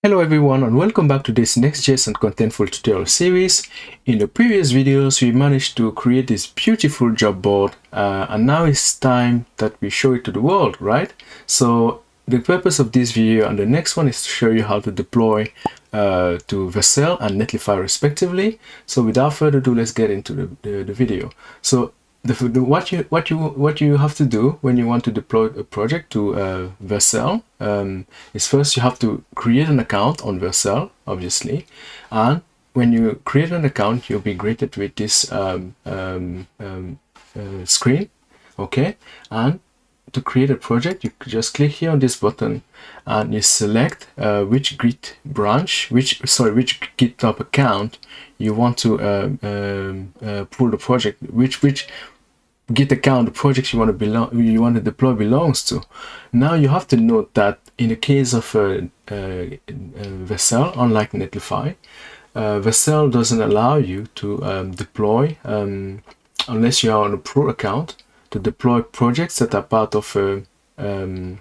Hello everyone and welcome back to this Next.js and Contentful tutorial series. In the previous videos we managed to create this beautiful job board and now it's time that we show it to the world, right? So the purpose of this video and the next one is to show you how to deploy to Vercel and Netlify respectively. So without further ado, let's get into the video. So what you have to do when you want to deploy a project to Vercel is first you have to create an account on Vercel, obviously, and when you create an account, you'll be greeted with this screen, okay? And to create a project, you just click here on this button and you select which Git branch, which GitHub account you want to pull the project, which Git account the project you want to deploy belongs to. Now you have to note that in the case of Vercel, unlike Netlify, Vercel doesn't allow you to deploy unless you are on a pro account to deploy projects that are part of an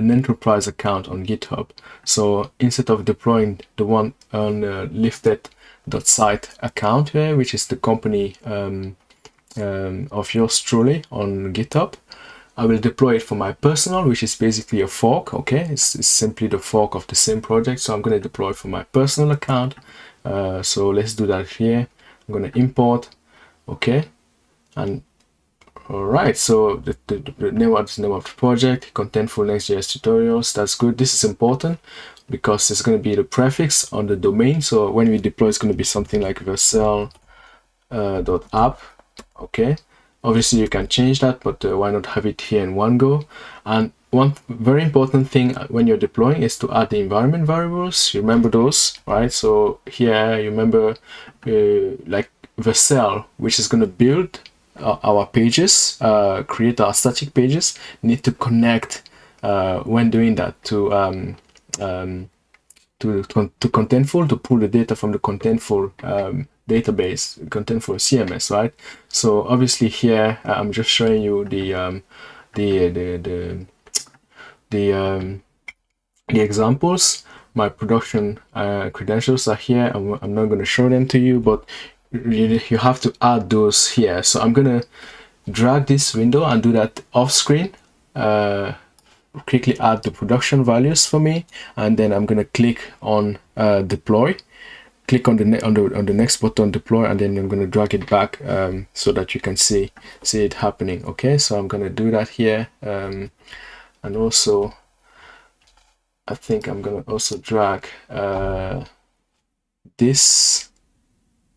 enterprise account on GitHub. So instead of deploying the one on lifted.site account here, which is the company of yours truly on GitHub, I will deploy it for my personal, which is basically a fork. Okay, it's simply the fork of the same project. So I'm going to deploy it for my personal account. So let's do that here. I'm going to import. Okay, and all right, so the name of the project, Contentful Next.js tutorials. That's good. This is important because it's going to be the prefix on the domain. So when we deploy, it's going to be something like vercel.app. Okay, obviously you can change that, but why not have it here in one go? And one very important thing when you're deploying is to add the environment variables. You remember those, right? So here you remember like Vercel, which is going to build our pages, create our static pages, need to connect when doing that to Contentful to pull the data from the Contentful database, Contentful CMS, right? So obviously here I'm just showing you the examples. My production credentials are here. I'm not going to show them to you, but you have to add those here. So I'm going to drag this window and do that off screen. Quickly add the production values for me, and then I'm going to click on deploy. Click on the next button, deploy, and then I'm going to drag it back so that you can see it happening. Okay, so I'm going to do that here, and also I think I'm going to also drag this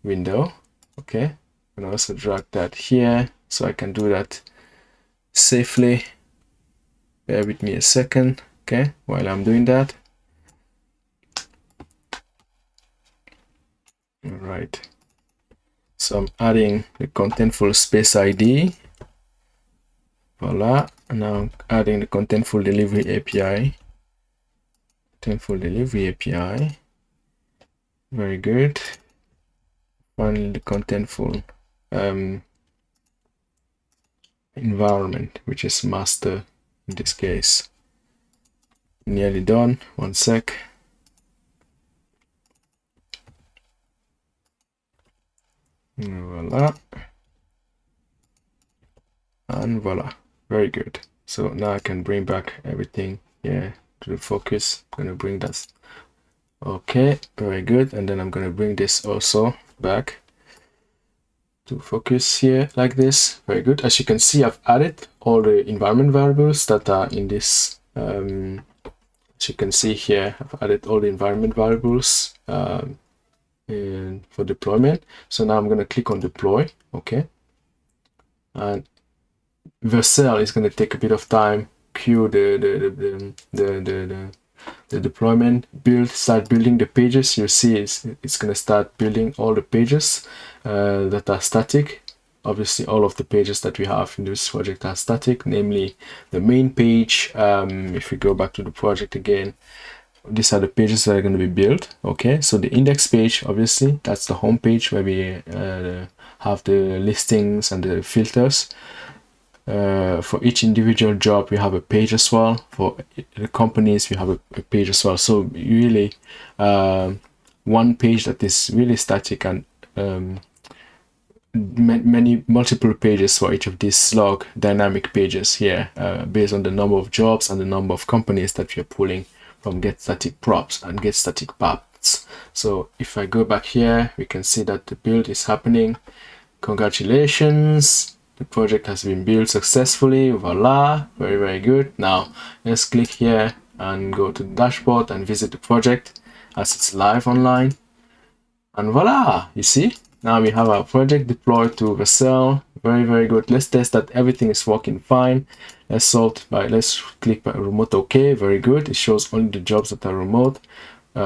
window. Okay, I'm going to also drag that here so I can do that safely. Bear with me a second, okay, while I'm doing that. All right, so I'm adding the Contentful space ID. Voila, and now I'm adding the Contentful delivery API. Contentful delivery API. Very good. Finally, the Contentful environment, which is master in this case. Nearly done. One sec. Voila. And voila. Very good. So now I can bring back everything here to the focus. I'm going to bring that. Okay, very good. And then I'm going to bring this also back to focus here like this. Very good. As you can see, I've added all the environment variables that are in this. As you can see here, I've added all the environment variables for deployment. So now I'm going to click on deploy. Okay, and Vercel is going to take a bit of time. Queue the deployment, start building the pages. You see it's going to start building all the pages that are static. Obviously all of the pages that we have in this project are static, namely the main page. If we go back to the project again, these are the pages that are going to be built. Okay, so the index page, obviously that's the home page where we have the listings and the filters. For each individual job, we have a page as well. For the companies, we have a page as well. So really, one page that is really static, and multiple pages for each of these slug dynamic pages here, based on the number of jobs and the number of companies that we are pulling from get static props and get static paths. So if I go back here, we can see that the build is happening. Congratulations, the project has been built successfully. Voila, very, very good. Now let's click here and go to the dashboard and visit the project as it's live online. And voila, you see, now we have our project deployed to Vercel. Very, very good. Let's test that everything is working fine. Let's click remote OK. Very good. It shows only the jobs that are remote.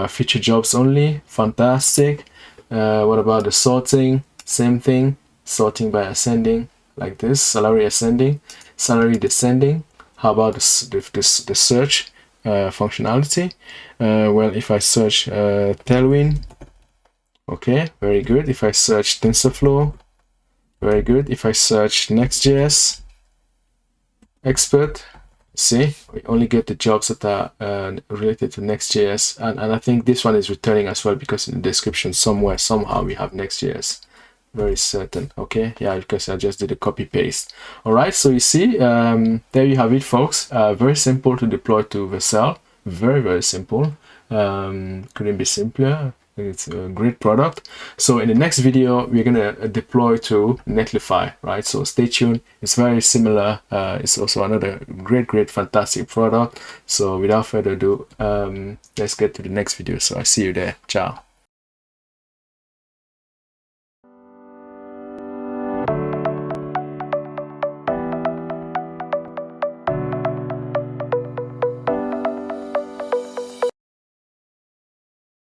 Feature jobs only. Fantastic. What about the sorting? Same thing. Sorting by ascending, like this. Salary ascending, salary descending. How about the search functionality? Well, if I search Tailwind, okay, very good. If I search TensorFlow, very good. If I search Next.js Expert, see, we only get the jobs that are related to Next.js, and I think this one is returning as well, because in the description somehow we have Next.js. Very certain. Okay, yeah, because I just did a copy paste. All right, so you see, there you have it, folks. Very simple to deploy to Vercel. Very, very simple. Couldn't be simpler. It's a great product. So in the next video, we're gonna deploy to Netlify, right? So stay tuned. It's very similar. It's also another great, fantastic product. So without further ado, let's get to the next video. So I see you there. Ciao.